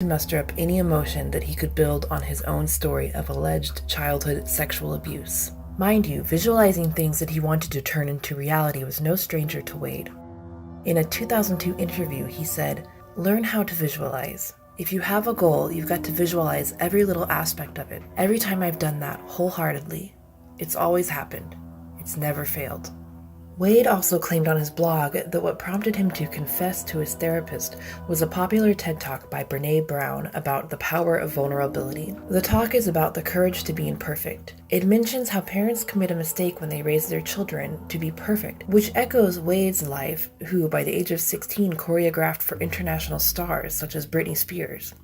to muster up any emotion that he could build on his own story of alleged childhood sexual abuse. Mind you, visualizing things that he wanted to turn into reality was no stranger to Wade. In a 2002 interview, he said, "Learn how to visualize. If you have a goal, you've got to visualize every little aspect of it. Every time I've done that wholeheartedly, it's always happened. It's never failed." Wade also claimed on his blog that what prompted him to confess to his therapist was a popular TED Talk by Brené Brown about the power of vulnerability. The talk is about the courage to be imperfect. It mentions how parents commit a mistake when they raise their children to be perfect, which echoes Wade's life, who by the age of 16 choreographed for international stars such as Britney Spears.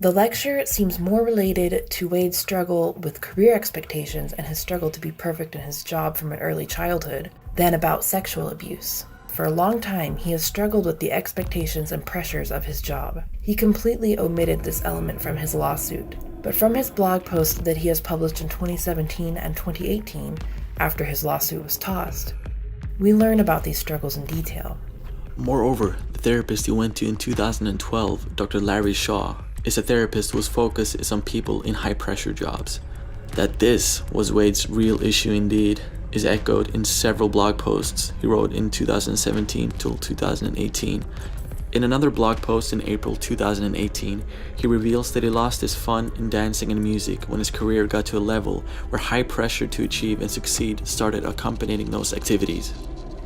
The lecture seems more related to Wade's struggle with career expectations and his struggle to be perfect in his job from an early childhood than about sexual abuse. For a long time, he has struggled with the expectations and pressures of his job. He completely omitted this element from his lawsuit, but from his blog post that he has published in 2017 and 2018, after his lawsuit was tossed, we learn about these struggles in detail. Moreover, the therapist he went to in 2012, Dr. Larry Shaw, is a therapist whose focus is on people in high-pressure jobs. That this was Wade's real issue indeed is echoed in several blog posts he wrote in 2017 till 2018. In another blog post in April 2018, he reveals that he lost his fun in dancing and music when his career got to a level where high pressure to achieve and succeed started accompanying those activities.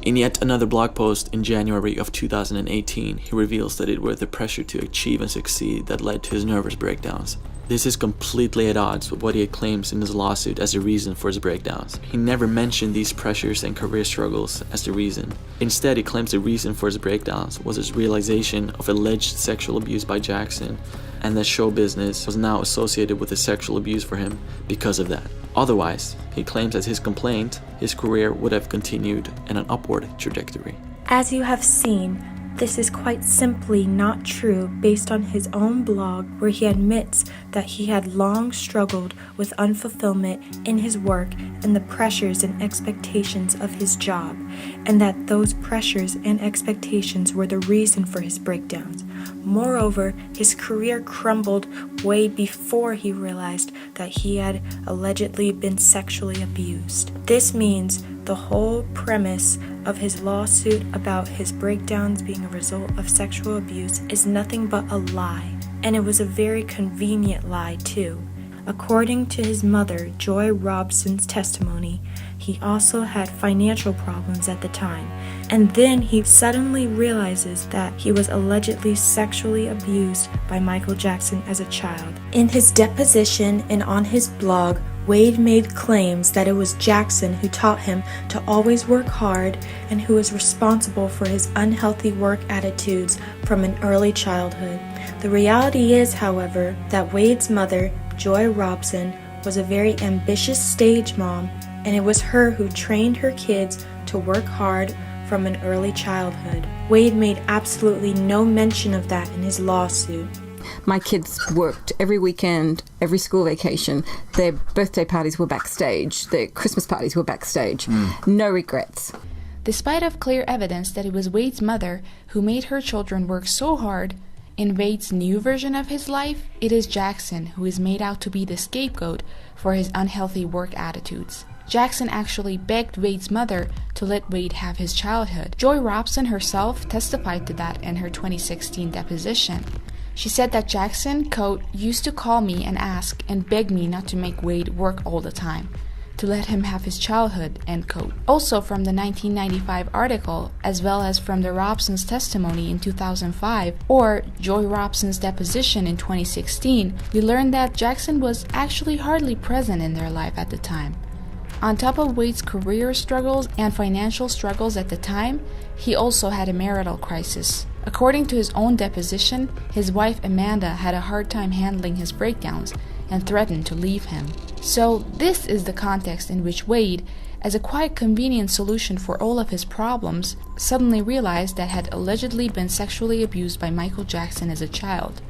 In yet another blog post in January of 2018, he reveals that it was the pressure to achieve and succeed that led to his nervous breakdowns. This is completely at odds with what he claims in his lawsuit as the reason for his breakdowns. He never mentioned these pressures and career struggles as the reason. Instead, he claims the reason for his breakdowns was his realization of alleged sexual abuse by Jackson, and that show business was now associated with the sexual abuse for him because of that. Otherwise, he claims that his complaint, his career would have continued in an upward trajectory. As you have seen, this is quite simply not true based on his own blog, where he admits that he had long struggled with unfulfillment in his work and the pressures and expectations of his job, and that those pressures and expectations were the reason for his breakdowns. Moreover, his career crumbled way before he realized that he had allegedly been sexually abused. This means the whole premise of his lawsuit about his breakdowns being a result of sexual abuse is nothing but a lie, and it was a very convenient lie too. According to his mother, Joy Robson's testimony, he also had financial problems at the time, and then he suddenly realizes that he was allegedly sexually abused by Michael Jackson as a child. In his deposition and on his blog, Wade made claims that it was Jackson who taught him to always work hard and who was responsible for his unhealthy work attitudes from an early childhood. The reality is, however, that Wade's mother, Joy Robson, was a very ambitious stage mom, and it was her who trained her kids to work hard from an early childhood. Wade made absolutely no mention of that in his lawsuit. My kids worked every weekend, every school vacation. Their birthday parties were backstage. Their Christmas parties were backstage. No regrets. Despite of clear evidence that it was Wade's mother who made her children work so hard, in Wade's new version of his life, it is Jackson who is made out to be the scapegoat for his unhealthy work attitudes. Jackson actually begged Wade's mother to let Wade have his childhood. Joy Robson herself testified to that in her 2016 deposition. She said that Jackson, quote, used to call me and ask and beg me not to make Wade work all the time, to let him have his childhood, end quote. Also from the 1995 article, as well as from the Robson's testimony in 2005, or Joy Robson's deposition in 2016, we learned that Jackson was actually hardly present in their life at the time. On top of Wade's career struggles and financial struggles at the time, he also had a marital crisis. According to his own deposition, his wife Amanda had a hard time handling his breakdowns and threatened to leave him. So this is the context in which Wade, as a quite convenient solution for all of his problems, suddenly realized that had allegedly been sexually abused by Michael Jackson as a child.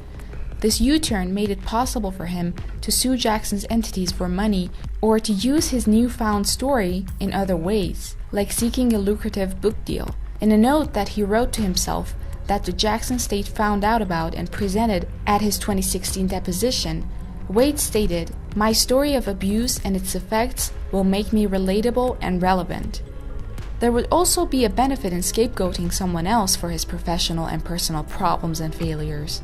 This U-turn made it possible for him to sue Jackson's entities for money or to use his newfound story in other ways, like seeking a lucrative book deal. In a note that he wrote to himself, that the Jackson state found out about and presented at his 2016 deposition, Wade stated, "My story of abuse and its effects will make me relatable and relevant." There would also be a benefit in scapegoating someone else for his professional and personal problems and failures.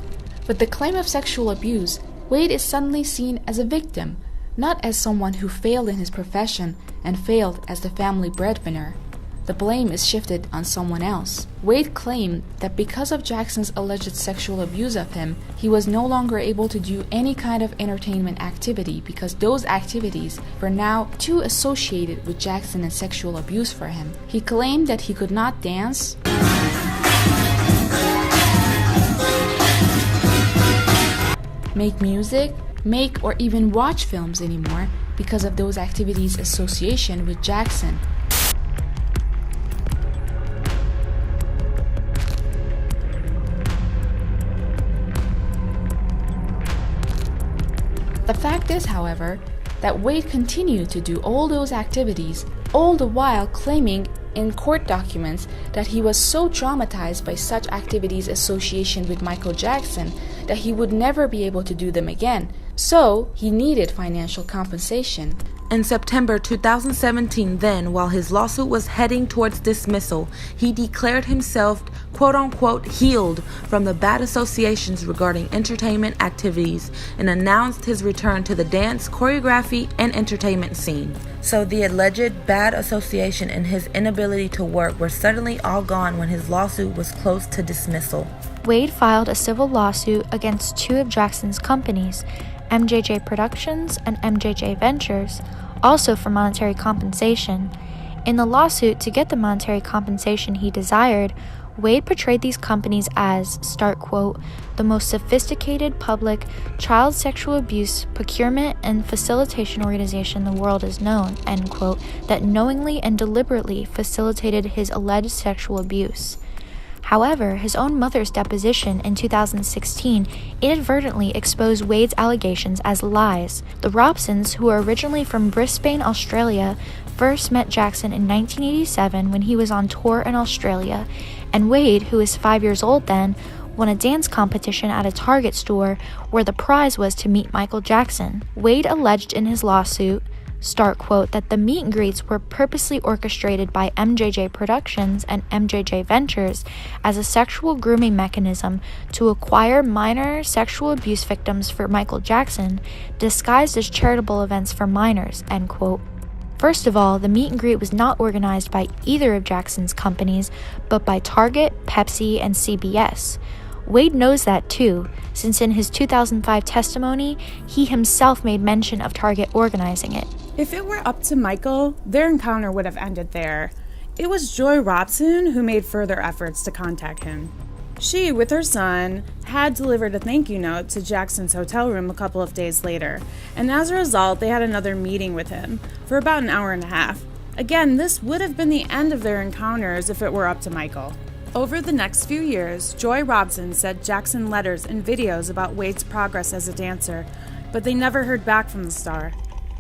With the claim of sexual abuse, Wade is suddenly seen as a victim, not as someone who failed in his profession and failed as the family breadwinner. The blame is shifted on someone else. Wade claimed that because of Jackson's alleged sexual abuse of him, he was no longer able to do any kind of entertainment activity because those activities were now too associated with Jackson and sexual abuse for him. He claimed that he could not dance, make music, make or even watch films anymore because of those activities' association with Jackson. The fact is, however, that Wade continued to do all those activities, all the while claiming in court documents that he was so traumatized by such activities' association with Michael Jackson that he would never be able to do them again, so he needed financial compensation. In September 2017, then, while his lawsuit was heading towards dismissal, he declared himself, quote-unquote, healed from the bad associations regarding entertainment activities and announced his return to the dance, choreography, and entertainment scene. So the alleged bad association and his inability to work were suddenly all gone when his lawsuit was close to dismissal. Wade filed a civil lawsuit against two of Jackson's companies, MJJ Productions and MJJ Ventures, also for monetary compensation. In the lawsuit, to get the monetary compensation he desired, Wade portrayed these companies as, start quote, the most sophisticated public child sexual abuse procurement and facilitation organization the world has known, end quote, that knowingly and deliberately facilitated his alleged sexual abuse. However, his own mother's deposition in 2016 inadvertently exposed Wade's allegations as lies. The Robsons, who were originally from Brisbane, Australia, first met Jackson in 1987 when he was on tour in Australia, and Wade, who was 5 years old then, won a dance competition at a Target store where the prize was to meet Michael Jackson. Wade alleged in his lawsuit, start quote, that the meet and greets were purposely orchestrated by MJJ Productions and MJJ Ventures as a sexual grooming mechanism to acquire minor sexual abuse victims for Michael Jackson, disguised as charitable events for minors, end quote. First of all, the meet and greet was not organized by either of Jackson's companies, but by Target, Pepsi, and CBS. Wade knows that too, since in his 2005 testimony, he himself made mention of Target organizing it. If it were up to Michael, their encounter would have ended there. It was Joy Robson who made further efforts to contact him. She, with her son, had delivered a thank you note to Jackson's hotel room a couple of days later, and as a result, they had another meeting with him for about an hour and a half. Again, this would have been the end of their encounters if it were up to Michael. Over the next few years, Joy Robson sent Jackson letters and videos about Wade's progress as a dancer, but they never heard back from the star.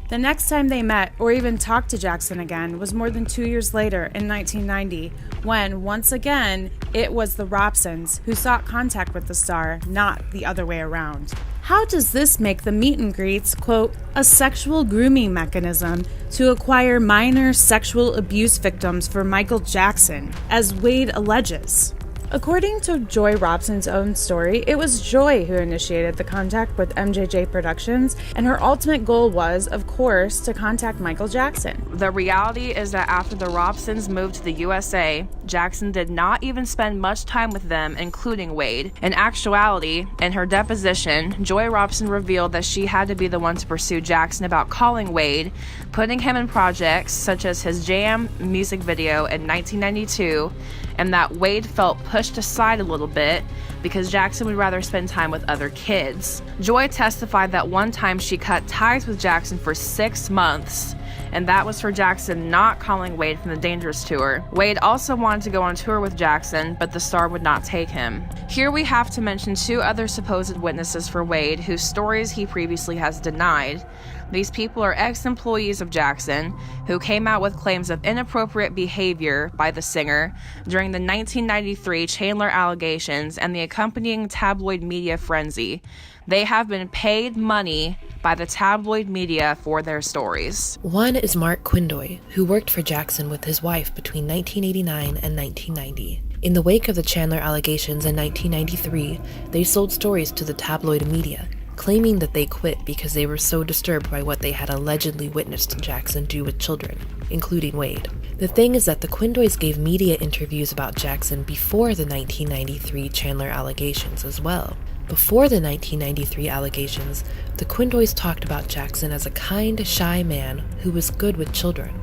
The next time they met or even talked to Jackson again was more than 2 years later in 1990, when, once again, it was the Robsons who sought contact with the star, not the other way around. How does this make the meet and greets, quote, a sexual grooming mechanism to acquire minor sexual abuse victims for Michael Jackson, as Wade alleges? According to Joy Robson's own story, it was Joy who initiated the contact with MJJ Productions, and her ultimate goal was, of course, to contact Michael Jackson. The reality is that after the Robsons moved to the USA, Jackson did not even spend much time with them, including Wade. In actuality, in her deposition, Joy Robson revealed that she had to be the one to pursue Jackson about calling Wade, putting him in projects such as his Jam music video in 1992, and that Wade felt pushed aside a little bit because Jackson would rather spend time with other kids. Joy testified that one time she cut ties with Jackson for 6 months, and that was for Jackson not calling Wade from the Dangerous tour. Wade also wanted to go on tour with Jackson, but the star would not take him. Here we have to mention two other supposed witnesses for Wade, whose stories he previously has denied. These people are ex-employees of Jackson, who came out with claims of inappropriate behavior by the singer during the 1993 Chandler allegations and the accompanying tabloid media frenzy. They have been paid money by the tabloid media for their stories. One is Mark Quindoy, who worked for Jackson with his wife between 1989 and 1990. In the wake of the Chandler allegations in 1993, they sold stories to the tabloid media, claiming that they quit because they were so disturbed by what they had allegedly witnessed Jackson do with children, including Wade. The thing is that the Quindoys gave media interviews about Jackson before the 1993 Chandler allegations as well. Before the 1993 allegations, the Quindoys talked about Jackson as a kind, shy man who was good with children.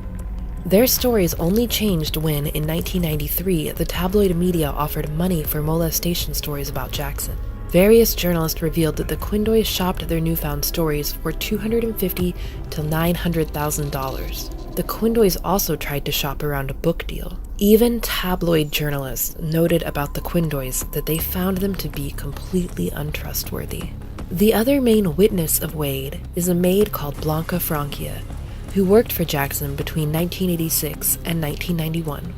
Their stories only changed when, in 1993, the tabloid media offered money for molestation stories about Jackson. Various journalists revealed that the Quindoys shopped their newfound stories for $250,000 to $900,000. The Quindoys also tried to shop around a book deal. Even tabloid journalists noted about the Quindoys that they found them to be completely untrustworthy. The other main witness of Wade is a maid called Blanca Franquia, who worked for Jackson between 1986 and 1991.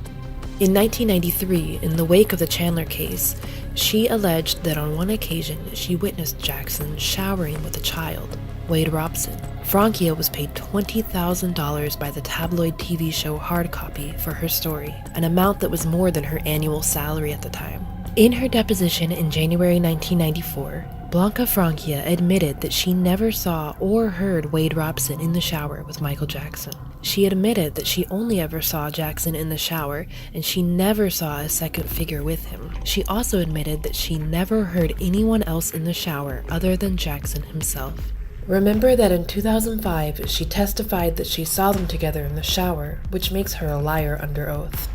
In 1993, in the wake of the Chandler case, she alleged that on one occasion she witnessed Jackson showering with a child, Wade Robson. Franquia was paid $20,000 by the tabloid TV show Hard Copy for her story, an amount that was more than her annual salary at the time. In her deposition in January 1994, Blanca Franquia admitted that she never saw or heard Wade Robson in the shower with Michael Jackson. She admitted that she only ever saw Jackson in the shower, and she never saw a second figure with him. She also admitted that she never heard anyone else in the shower other than Jackson himself. Remember that in 2005, she testified that she saw them together in the shower, which makes her a liar under oath.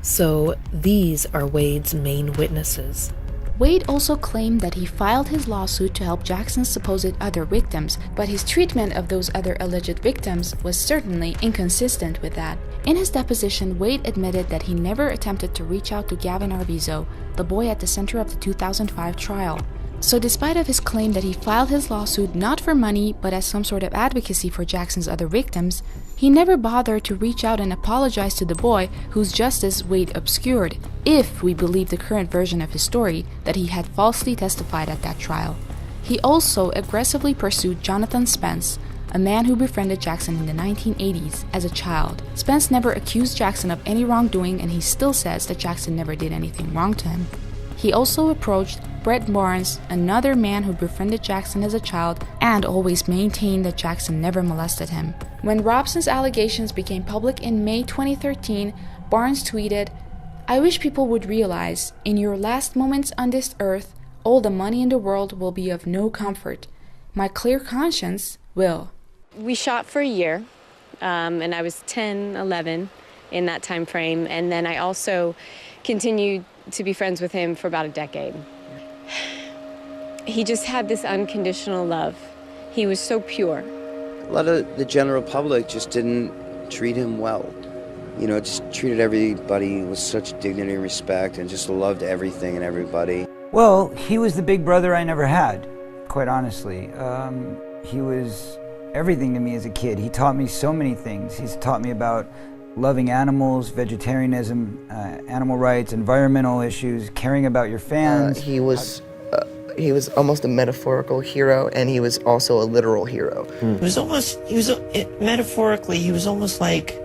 So, these are Wade's main witnesses. Wade also claimed that he filed his lawsuit to help Jackson's supposed other victims, but his treatment of those other alleged victims was certainly inconsistent with that. In his deposition, Wade admitted that he never attempted to reach out to Gavin Arvizo, the boy at the center of the 2005 trial. So despite of his claim that he filed his lawsuit not for money but as some sort of advocacy for Jackson's other victims, he never bothered to reach out and apologize to the boy whose justice Wade obscured, if we believe the current version of his story that he had falsely testified at that trial. He also aggressively pursued Jonathan Spence, a man who befriended Jackson in the 1980s as a child. Spence never accused Jackson of any wrongdoing, and he still says that Jackson never did anything wrong to him. He also approached Brett Barnes, another man who befriended Jackson as a child and always maintained that Jackson never molested him. When Robson's allegations became public in May 2013, Barnes tweeted, "I wish people would realize, in your last moments on this earth, all the money in the world will be of no comfort. My clear conscience will." We shot for a year, and I was 10, 11 in that time frame, and then I also continued to be friends with him for about a decade. He just had this unconditional love. He was so pure. A lot of the general public just didn't treat him well. You know, just treated everybody with such dignity and respect and just loved everything and everybody. Well, he was the big brother I never had, quite honestly. He was everything to me as a kid. He taught me so many things. He's taught me about loving animals, vegetarianism, animal rights, environmental issues, caring about your fans. He was almost a metaphorical hero, and he was also a literal hero. Metaphorically, he was almost like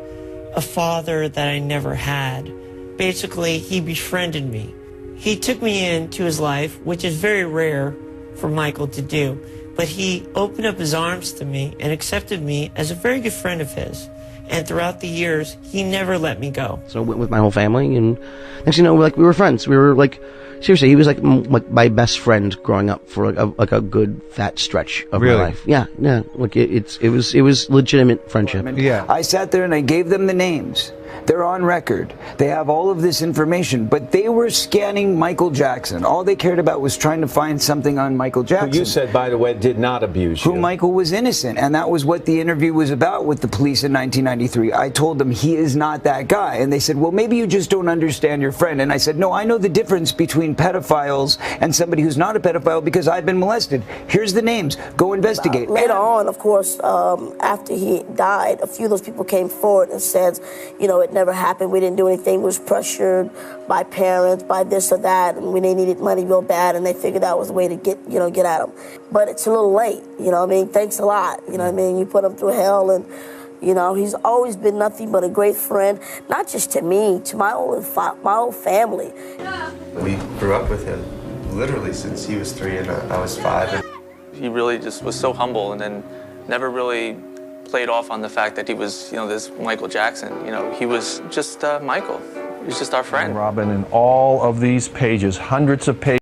a father that I never had. Basically, he befriended me. He took me into his life, which is very rare for Michael to do, but he opened up his arms to me and accepted me as a very good friend of his. And throughout the years, he never let me go. So I went with my whole family, and next thing you know, we were friends. We were seriously, he was like my best friend growing up for a good fat stretch of my life. Yeah. It was legitimate friendship. Yeah. I sat there and I gave them the names, They're on record. They have all of this information, but they were scanning Michael Jackson. All they cared about was trying to find something on Michael Jackson. Who you said, by the way, did not abuse you. Who Michael was innocent, and that was what the interview was about with the police in 1993. I told them he is not that guy, and they said, well, maybe you just don't understand your friend. And I said, no, I know the difference between pedophiles and somebody who's not a pedophile because I've been molested. Here's the names. Go investigate. Later on, of course, after he died, a few of those people came forward and said, you know, it never happened. We didn't do anything. We was pressured by parents, by this or that, and when they needed money real bad, and they figured that was a way to get at them. But it's a little late, you know what I mean? Thanks a lot, you know what I mean? You put him through hell, and, you know, he's always been nothing but a great friend, not just to me, to my whole family. We grew up with him literally since he was 3 and I was 5. He really just was so humble and then never really played off on the fact that he was, you know, this Michael Jackson. You know, he was just Michael. He was just our friend. Robin, in all of these pages, hundreds of pages,